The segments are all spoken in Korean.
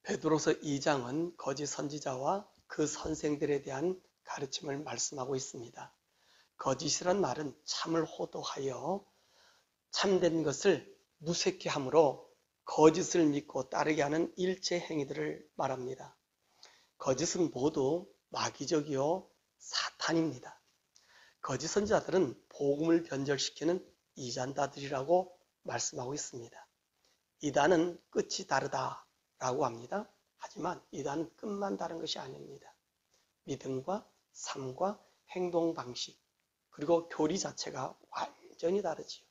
베드로서 2장은 거짓 선지자와 그 선생들에 대한 가르침을 말씀하고 있습니다. 거짓이란 말은 참을 호도하여 참된 것을 무색해 함으로 거짓을 믿고 따르게 하는 일체 행위들을 말합니다. 거짓은 모두 마귀적이요 사탄입니다. 거짓 선지자들은 복음을 변절시키는 이단자들이라고 말씀하고 있습니다. 이단은 끝이 다르다라고 합니다. 하지만 이단은 끝만 다른 것이 아닙니다. 믿음과 삶과 행동 방식 그리고 교리 자체가 완전히 다르지요.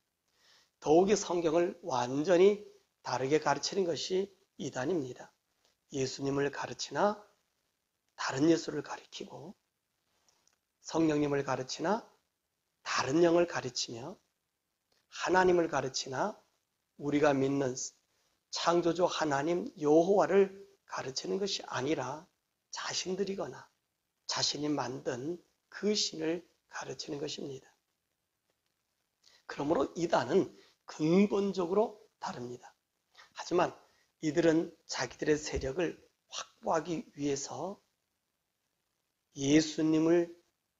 더욱이 성경을 완전히 다르게 가르치는 것이 이단입니다. 예수님을 가르치나 다른 예수를 가리키고 성령님을 가르치나 다른 영을 가르치며 하나님을 가르치나 우리가 믿는 창조주 하나님 여호와를 가르치는 것이 아니라 자신들이거나 자신이 만든 그 신을 가르치는 것입니다. 그러므로 이단은 근본적으로 다릅니다. 하지만 이들은 자기들의 세력을 확보하기 위해서 예수님을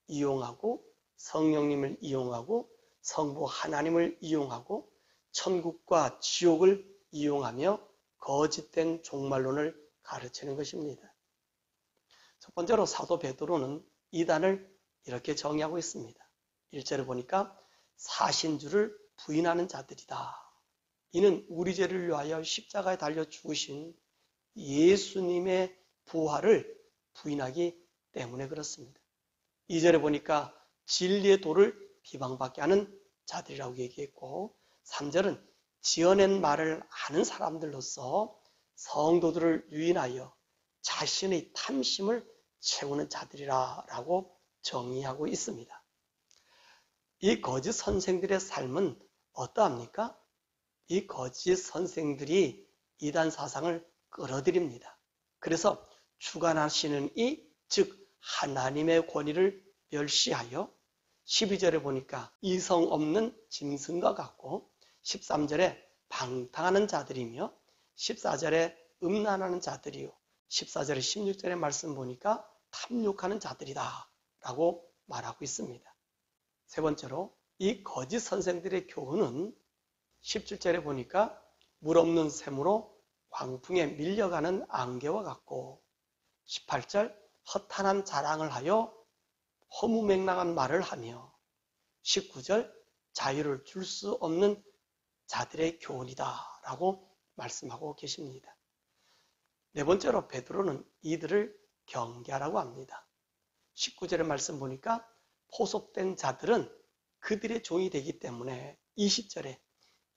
이용하고 성령님을 이용하고 성부 하나님을 이용하고 천국과 지옥을 이용하며 거짓된 종말론을 가르치는 것입니다. 첫 번째로 사도 베드로는 이단을 이렇게 정의하고 있습니다. 1절을 보니까 사신주를 부인하는 자들이다. 이는 우리 죄를 위하여 십자가에 달려 죽으신 예수님의 부활을 부인하기 때문에 그렇습니다. 2절에 보니까 진리의 도를 비방받게 하는 자들이라고 얘기했고 3절은 지어낸 말을 하는 사람들로서 성도들을 유인하여 자신의 탐심을 채우는 자들이라고 정의하고 있습니다. 이 거짓 선생들의 삶은 어떠합니까? 이 거짓 선생들이 이단 사상을 끌어들입니다. 그래서 주관하시는 즉 하나님의 권위를 멸시하여 12절에 보니까 이성 없는 짐승과 같고 13절에 방탕하는 자들이며 14절에 음란하는 자들이요 14절에 16절의 말씀 보니까 탐욕하는 자들이다 라고 말하고 있습니다. 세 번째로 이 거짓 선생들의 교훈은 17절에 보니까 물 없는 샘으로 광풍에 밀려가는 안개와 같고 18절 허탄한 자랑을 하여 허무맹랑한 말을 하며 19절 자유를 줄 수 없는 자들의 교훈이다 라고 말씀하고 계십니다. 네 번째로 베드로는 이들을 경계하라고 합니다. 19절의 말씀 보니까 포섭된 자들은 그들의 종이 되기 때문에 20절에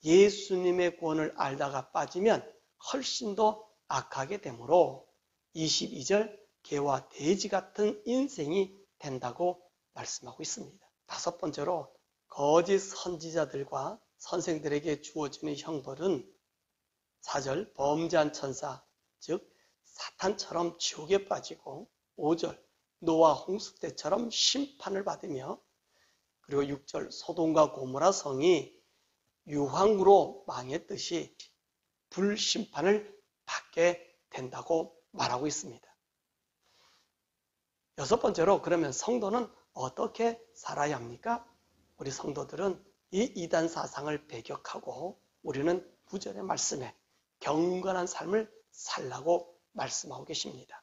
예수님의 구원을 알다가 빠지면 훨씬 더 악하게 되므로 22절 개와 돼지 같은 인생이 된다고 말씀하고 있습니다. 다섯 번째로 거짓 선지자들과 선생들에게 주어지는 형벌은 4절 범죄한 천사 즉 사탄처럼 지옥에 빠지고 5절 노아 홍수 때처럼 심판을 받으며 그리고 6절 소돔과 고모라 성이 유황으로 망했듯이 불심판을 받게 된다고 말하고 있습니다. 여섯 번째로 그러면 성도는 어떻게 살아야 합니까? 우리 성도들은 이 이단 사상을 배격하고 우리는 9절의 말씀에 경건한 삶을 살라고 말씀하고 계십니다.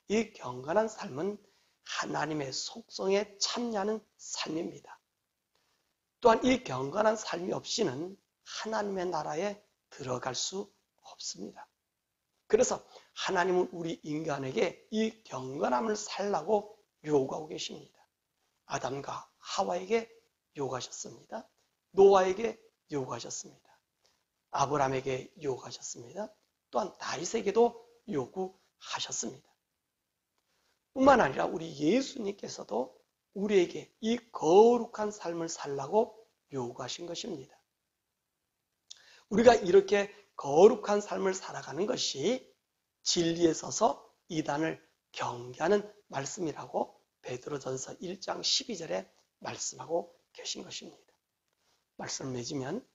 이 경건한 삶은 하나님의 속성에 참여하는 삶입니다. 또한 이 경건한 삶이 없이는 하나님의 나라에 들어갈 수 없습니다. 그래서 하나님은 우리 인간에게 이 경건함을 살라고 요구하고 계십니다. 아담과 하와에게 요구하셨습니다. 노아에게 요구하셨습니다. 아브라함에게 요구하셨습니다. 또한 다윗에게도 요구하셨습니다. 뿐만 아니라 우리 예수님께서도 우리에게 이 거룩한 삶을 살라고 요구하신 것입니다. 우리가 이렇게 거룩한 삶을 살아가는 것이 진리에 서서 이단을 경계하는 말씀이라고 베드로전서 1장 12절에 말씀하고 계신 것입니다. 말씀을 맺으면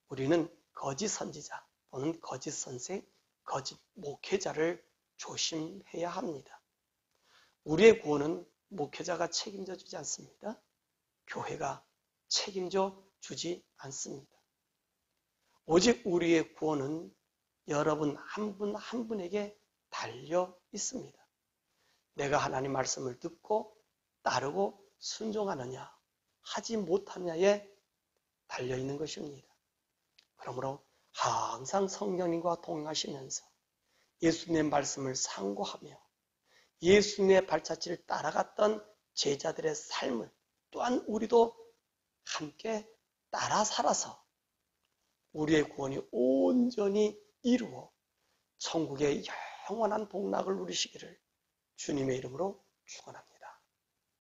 우리는 거짓 선지자 또는 거짓 선생, 거짓 목회자를 조심해야 합니다. 우리의 구원은 목회자가 책임져 주지 않습니다. 교회가 책임져 주지 않습니다. 오직 우리의 구원은 여러분 한 분 한 분에게 달려 있습니다. 내가 하나님 말씀을 듣고 따르고 순종하느냐 하지 못하느냐에 달려 있는 것입니다. 그러므로 항상 성령님과 동행하시면서 예수님의 말씀을 상고하며 예수님의 발자취를 따라갔던 제자들의 삶을 또한 우리도 함께 따라 살아서 우리의 구원이 온전히 이루어 천국의 영원한 복락을 누리시기를 주님의 이름으로 축원합니다.